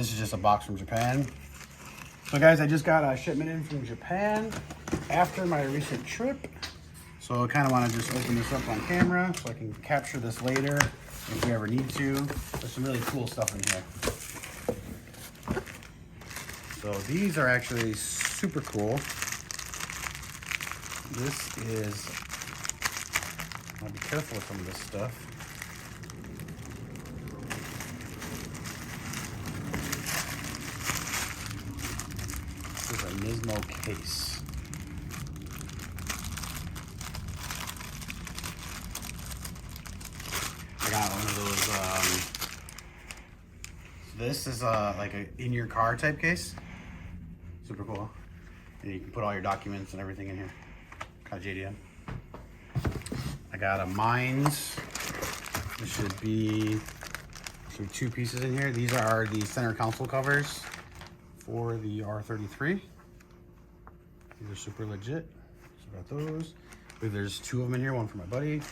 This is just a box from Japan. So guys, I just got a shipment in from Japan after my recent trip. So I kind of want to just open this up on camera so I can capture this later if we ever need to. There's some really cool stuff in here. So these are actually super cool. This is, I'll be careful with some of this stuff. This is a Nismo case. I got one of those, this is like a in your car type case. Super cool. And you can put all your documents and everything in here. Kind of JDM. I got a Mines. This should be 2 pieces in here. These are the center console covers for the R33. These are super legit. So I got those. I believe there's 2 of them in here, one for my buddy. So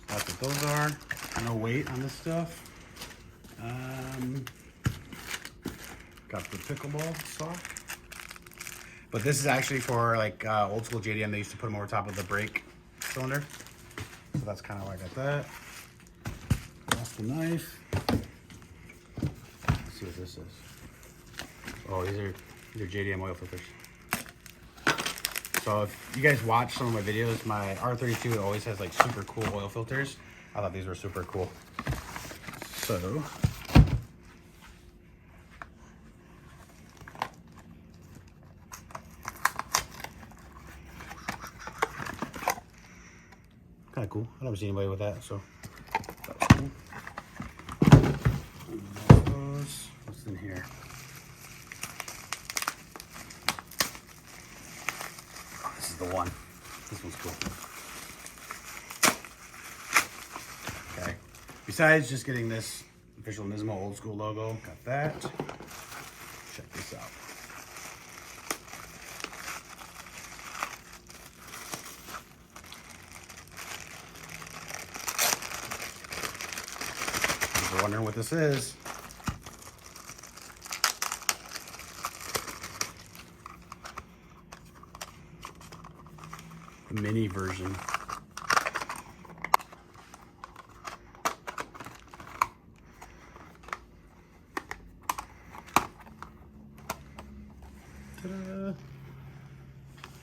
that's what those are. No weight on this stuff. Got the pickleball sock. But this is actually for like old school JDM. They used to put them over top of the brake cylinder. So that's kind of why I got that. That's the knife. Let's see what this is. Oh, these are JDM oil filters. So if you guys watch some of my videos, my R32 always has like super cool oil filters. I thought these were super cool. So kind of cool. I've never seen anybody with that, so that was cool. What's in here? Oh, this is the one. This one's cool. Okay. Besides just getting this official Nismo old school logo, got that. Check this out. If you're wondering what this is, the mini version. Ta-da!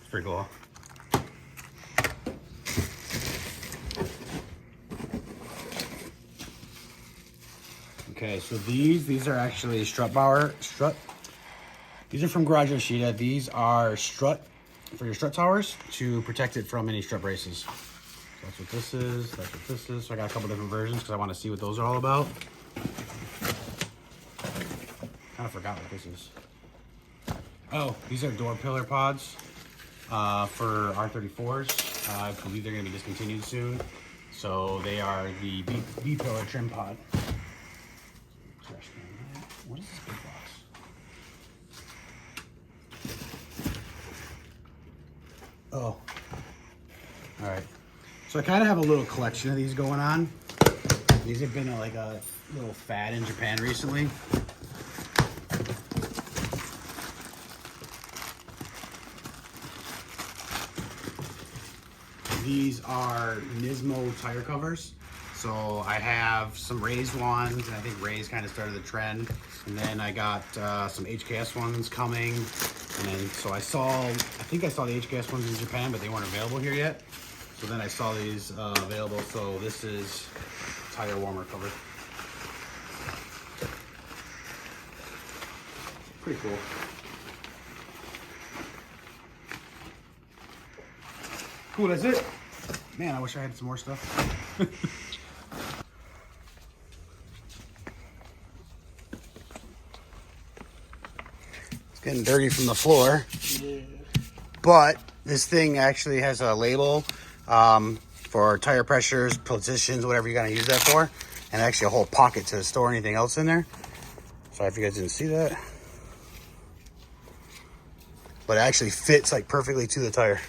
It's pretty cool. Okay, so these are actually strut. These are from Garage Yoshida. These are strut for your strut towers to protect it from any strut braces. So that's what this is. That's what this is. So I got a couple different versions because I want to see what those are all about. Kind of forgot what this is. Oh, these are door pillar pods for R34s. I believe they're going to be discontinued soon. So they are the B pillar trim pod. What is this big box? Oh, all right. So I kind of have a little collection of these going on. These have been like a little fad in Japan recently. These are Nismo tire covers. So I have some raised ones, and I think raised kind of started the trend. And then I got some HKS ones coming. And then, so I think I saw the HKS ones in Japan, but they weren't available here yet. So then I saw these available. So this is tire warmer cover. Pretty cool. Cool, that's it. Man, I wish I had some more stuff. It's getting dirty from the floor. Yeah. But this thing actually has a label for tire pressures, positions, whatever you're gonna use that for. And actually a whole pocket to store anything else in there. Sorry if you guys didn't see that. But it actually fits like perfectly to the tire.